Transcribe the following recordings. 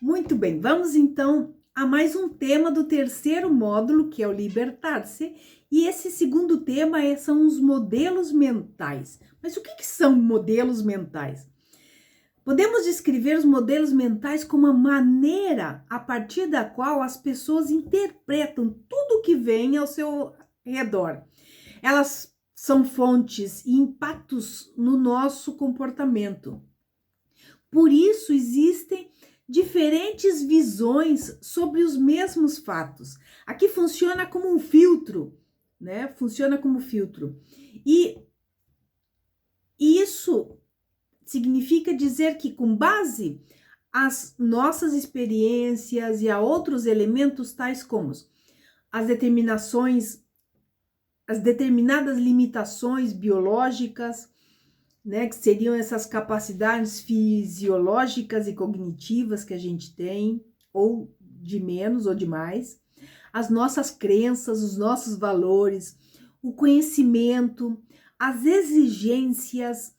Muito bem, vamos então a mais um tema do terceiro módulo, que é o libertar-se. E esse segundo tema são os modelos mentais. Mas o que são modelos mentais? Podemos descrever os modelos mentais como a maneira a partir da qual as pessoas interpretam tudo o que vem ao seu redor. Elas são fontes e impactos no nosso comportamento. Por isso existem diferentes visões sobre os mesmos fatos. Aqui funciona como um filtro, né? Funciona como filtro. E isso significa dizer que, com base às nossas experiências e a outros elementos tais como as determinadas limitações biológicas, né, que seriam essas capacidades fisiológicas e cognitivas que a gente tem, ou de menos ou de mais, as nossas crenças, os nossos valores, o conhecimento, as exigências,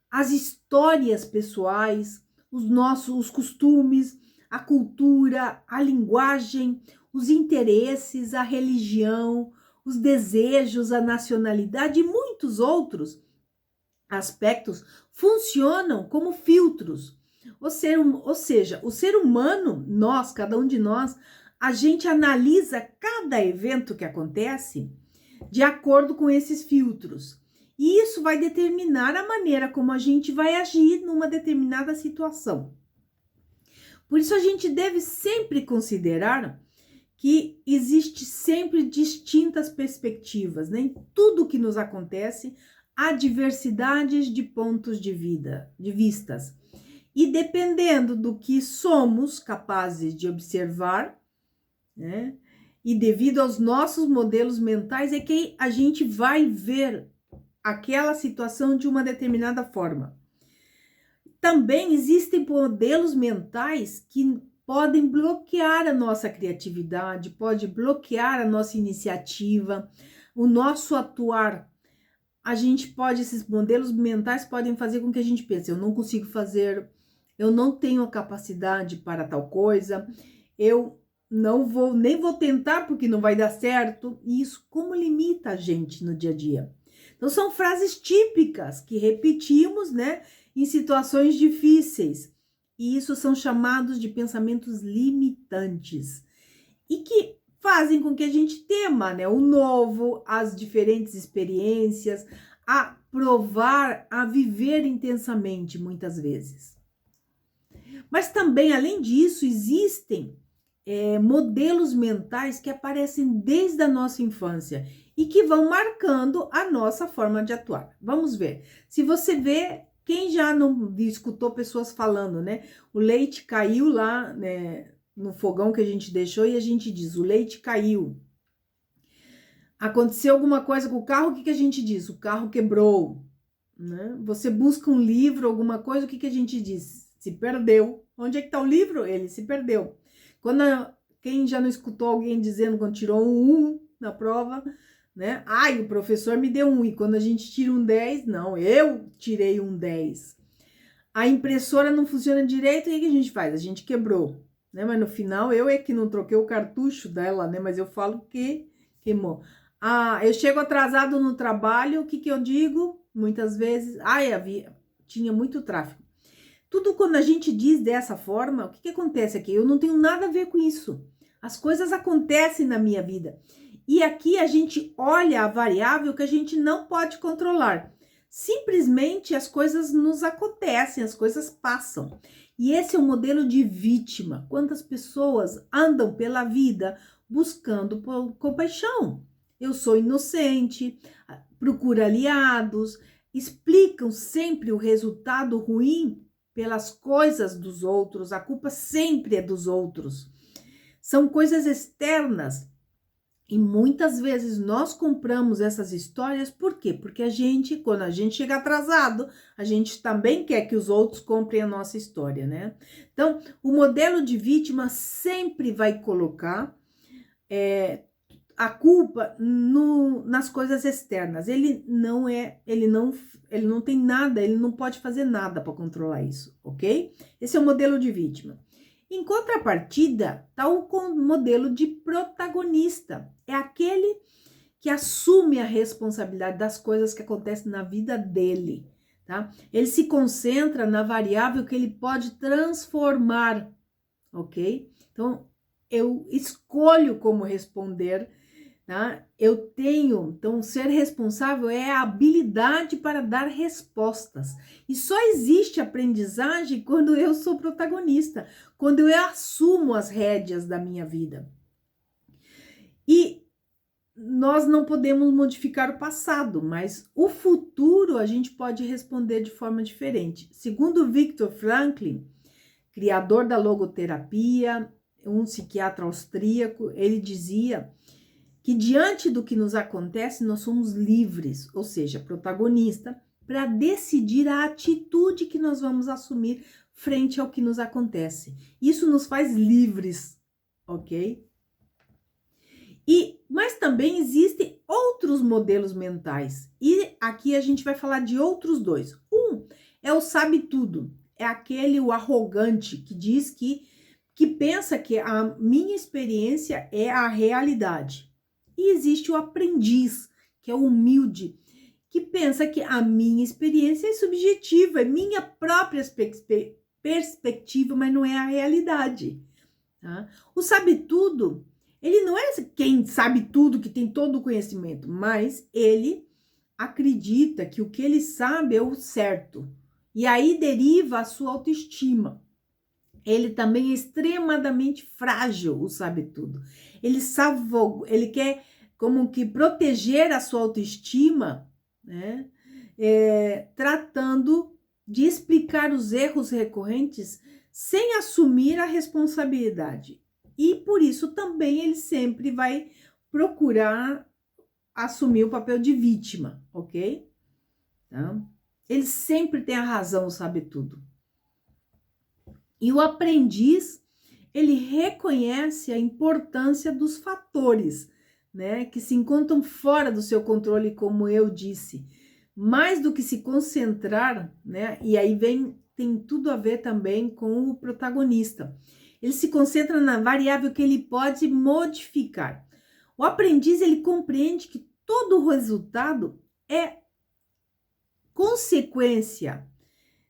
as histórias pessoais, os costumes, a cultura, a linguagem, os interesses, a religião, os desejos, a nacionalidade e muitos outros aspectos funcionam como filtros. Ou seja, o ser humano, nós, cada um de nós, a gente analisa cada evento que acontece de acordo com esses filtros. E isso vai determinar a maneira como a gente vai agir numa determinada situação. Por isso a gente deve sempre considerar que existe sempre distintas perspectivas, né? Em tudo que nos acontece, há diversidades de pontos de vistas. E dependendo do que somos capazes de observar, né? E devido aos nossos modelos mentais, é que a gente vai ver aquela situação de uma determinada forma. Também existem modelos mentais que podem bloquear a nossa criatividade, pode bloquear a nossa iniciativa, o nosso atuar. Esses modelos mentais podem fazer com que a gente pense, eu não consigo fazer, eu não tenho a capacidade para tal coisa, eu nem vou tentar porque não vai dar certo. E isso como limita a gente no dia a dia. Então são frases típicas que repetimos, né, em situações difíceis. E isso são chamados de pensamentos limitantes. E que fazem com que a gente tema, né, o novo, as diferentes experiências, a provar, a viver intensamente muitas vezes. Mas também, além disso, existem modelos mentais que aparecem desde a nossa infância e que vão marcando a nossa forma de atuar. Vamos ver. Se você vê, quem já não escutou pessoas falando, né? O leite caiu lá, né, no fogão que a gente deixou e a gente diz, o leite caiu. Aconteceu alguma coisa com o carro, o que a gente diz? O carro quebrou, né? Você busca um livro, alguma coisa, o que a gente diz? Se perdeu. Onde é que está o livro? Ele se perdeu. Quem já não escutou alguém dizendo quando tirou um 1 na prova, né? Ai, o professor me deu 1. E quando a gente tira um 10, não, eu tirei um 10. A impressora não funciona direito, e o que a gente faz? A gente quebrou, né? Mas no final eu é que não troquei o cartucho dela, né? Mas eu falo que queimou. Eu chego atrasado no trabalho, o que eu digo? Muitas vezes, tinha muito tráfego. Tudo quando a gente diz dessa forma, o que acontece aqui? Eu não tenho nada a ver com isso. As coisas acontecem na minha vida. E aqui a gente olha a variável que a gente não pode controlar. Simplesmente as coisas nos acontecem, as coisas passam. E esse é o modelo de vítima. Quantas pessoas andam pela vida buscando compaixão? Eu sou inocente, procura aliados, explicam sempre o resultado ruim pelas coisas dos outros, a culpa sempre é dos outros. São coisas externas. E muitas vezes nós compramos essas histórias, por quê? Porque quando a gente chega atrasado, a gente também quer que os outros comprem a nossa história, né? Então, o modelo de vítima sempre vai colocar a culpa nas coisas externas. Ele não tem nada, ele não pode fazer nada para controlar isso, ok? Esse é o modelo de vítima. Em contrapartida, está o modelo de protagonista. É aquele que assume a responsabilidade das coisas que acontecem na vida dele, tá? Ele se concentra na variável que ele pode transformar, ok? Então, eu escolho como responder, tá? Então, ser responsável é a habilidade para dar respostas. E só existe aprendizagem quando eu sou protagonista, quando eu assumo as rédeas da minha vida. E nós não podemos modificar o passado, mas o futuro a gente pode responder de forma diferente. Segundo Viktor Frankl, criador da logoterapia, um psiquiatra austríaco, ele dizia que diante do que nos acontece, nós somos livres, ou seja, protagonista, para decidir a atitude que nós vamos assumir frente ao que nos acontece. Isso nos faz livres, ok? Mas também existem outros modelos mentais. E aqui a gente vai falar de outros dois. Um é o sabe-tudo. É aquele, o arrogante, que diz que pensa que a minha experiência é a realidade. E existe o aprendiz, que é o humilde, que pensa que a minha experiência é subjetiva, é minha própria perspectiva, mas não é a realidade. Tá? O sabe-tudo, ele não é quem sabe tudo, que tem todo o conhecimento, mas ele acredita que o que ele sabe é o certo. E aí deriva a sua autoestima. Ele também é extremamente frágil, o sabe-tudo. Ele quer como que proteger a sua autoestima, né? Tratando de explicar os erros recorrentes sem assumir a responsabilidade. E por isso também ele sempre vai procurar assumir o papel de vítima, ok? Então, ele sempre tem a razão, sabe tudo. E o aprendiz, ele reconhece a importância dos fatores, né, que se encontram fora do seu controle, como eu disse. Mais do que se concentrar, né, e aí tem tudo a ver também com o protagonista. Ele se concentra na variável que ele pode modificar. O aprendiz, ele compreende que todo o resultado é consequência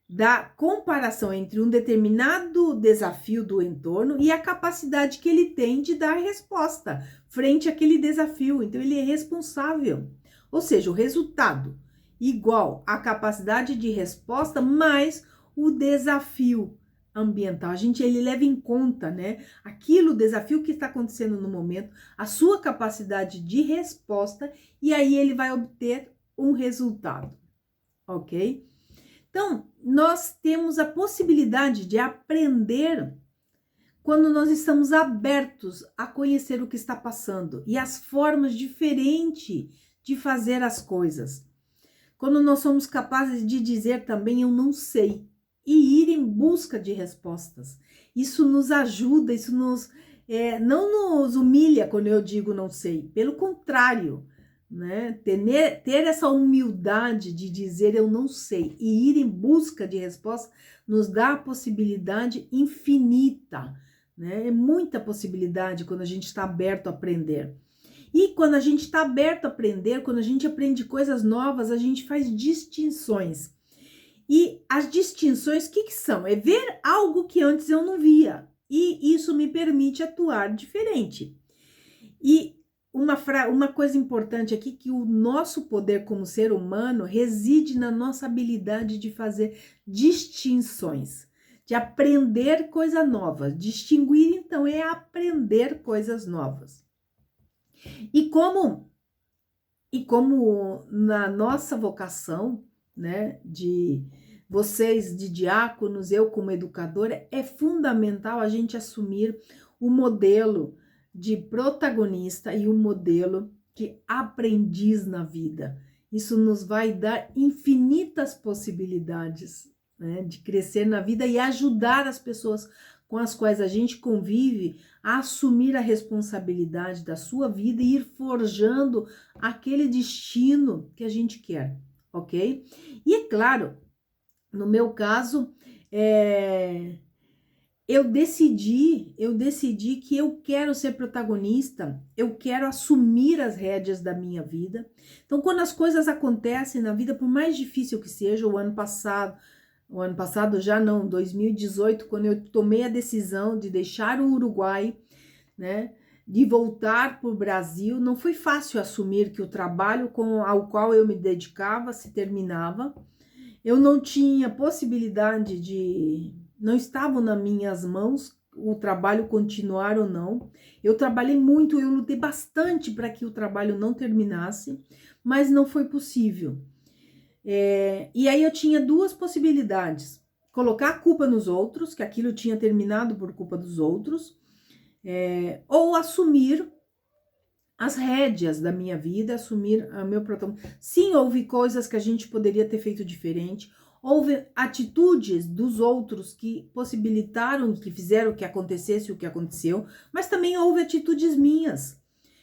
da comparação entre um determinado desafio do entorno e a capacidade que ele tem de dar resposta frente àquele desafio. Então, ele é responsável. Ou seja, o resultado igual à capacidade de resposta mais o desafio ambiental. Ele leva em conta, né, o desafio que está acontecendo no momento, a sua capacidade de resposta, e aí ele vai obter um resultado, ok? Então, nós temos a possibilidade de aprender quando nós estamos abertos a conhecer o que está passando e as formas diferentes de fazer as coisas. Quando nós somos capazes de dizer também eu não sei e ir em busca de respostas. Isso nos ajuda, isso não nos humilha quando eu digo não sei, pelo contrário, né? Ter essa humildade de dizer eu não sei e ir em busca de resposta nos dá a possibilidade infinita, né? É muita possibilidade quando a gente está aberto a aprender. E quando a gente está aberto a aprender, quando a gente aprende coisas novas, a gente faz distinções. E as distinções, o que são? É ver algo que antes eu não via. E isso me permite atuar diferente. E uma coisa importante aqui, que o nosso poder como ser humano reside na nossa habilidade de fazer distinções, de aprender coisa nova. Distinguir, então, é aprender coisas novas. E como na nossa vocação, né, de vocês, de diáconos, eu como educadora, é fundamental a gente assumir o modelo de protagonista e o modelo de aprendiz na vida. Isso nos vai dar infinitas possibilidades, né, de crescer na vida e ajudar as pessoas com as quais a gente convive a assumir a responsabilidade da sua vida e ir forjando aquele destino que a gente quer, ok? E é claro, no meu caso, eu decidi que eu quero ser protagonista, eu quero assumir as rédeas da minha vida. Então, quando as coisas acontecem na vida, por mais difícil que seja, o ano passado já não, 2018, quando eu tomei a decisão de deixar o Uruguai, né, de voltar para o Brasil, não foi fácil assumir que o trabalho ao qual eu me dedicava se terminava. Eu não tinha possibilidade não estavam nas minhas mãos o trabalho continuar ou não. Eu trabalhei muito, eu lutei bastante para que o trabalho não terminasse, mas não foi possível. E aí eu tinha duas possibilidades: colocar a culpa nos outros, que aquilo tinha terminado por culpa dos outros, ou assumir as rédeas da minha vida, assumir o meu protagonismo. Sim, houve coisas que a gente poderia ter feito diferente, houve atitudes dos outros que possibilitaram, que fizeram que acontecesse o que aconteceu, mas também houve atitudes minhas.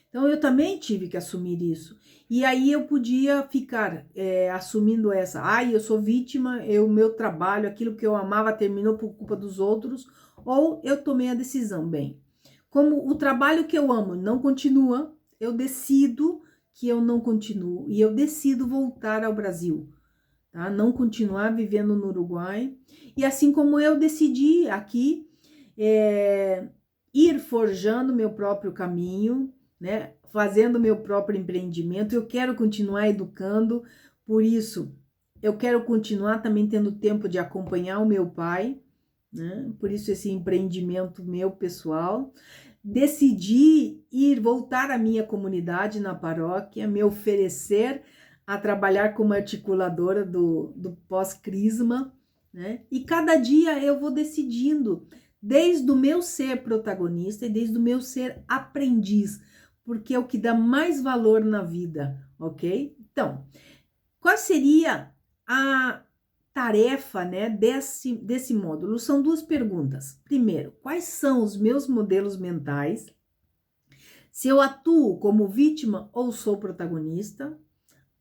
Então eu também tive que assumir isso. E aí eu podia ficar assumindo eu sou vítima, o meu trabalho, aquilo que eu amava terminou por culpa dos outros, ou eu tomei a decisão, bem, como o trabalho que eu amo não continua, eu decido que eu não continuo e eu decido voltar ao Brasil, tá? Não continuar vivendo no Uruguai. E assim como eu decidi aqui ir forjando meu próprio caminho, né? Fazendo meu próprio empreendimento, eu quero continuar educando, por isso eu quero continuar também tendo tempo de acompanhar o meu pai, né? Por isso esse empreendimento meu pessoal. Decidi voltar à minha comunidade na paróquia, me oferecer a trabalhar como articuladora do pós-crisma, né? E cada dia eu vou decidindo, desde o meu ser protagonista e desde o meu ser aprendiz, porque é o que dá mais valor na vida, ok? Então, qual seria a tarefa, né, desse módulo? São duas perguntas. Primeiro, quais são os meus modelos mentais? Se eu atuo como vítima ou sou protagonista?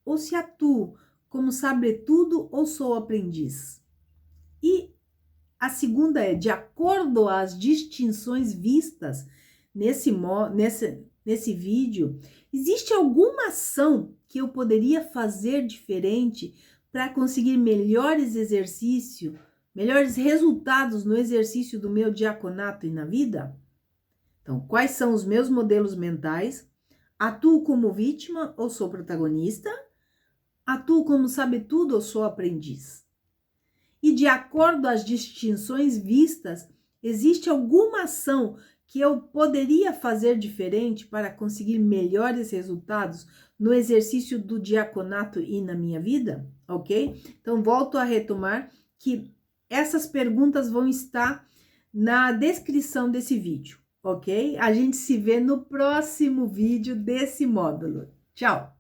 Ou se atuo como sabe-tudo ou sou aprendiz? E a segunda é, de acordo às distinções vistas nesse vídeo, existe alguma ação que eu poderia fazer diferente para conseguir melhores resultados no exercício do meu diaconato e na vida? Então, quais são os meus modelos mentais? Atuo como vítima ou sou protagonista? Atuo como sabe-tudo ou sou aprendiz? E de acordo às distinções vistas, existe alguma ação que eu poderia fazer diferente para conseguir melhores resultados no exercício do diaconato e na minha vida? Ok? Então, volto a retomar que essas perguntas vão estar na descrição desse vídeo, ok? A gente se vê no próximo vídeo desse módulo. Tchau!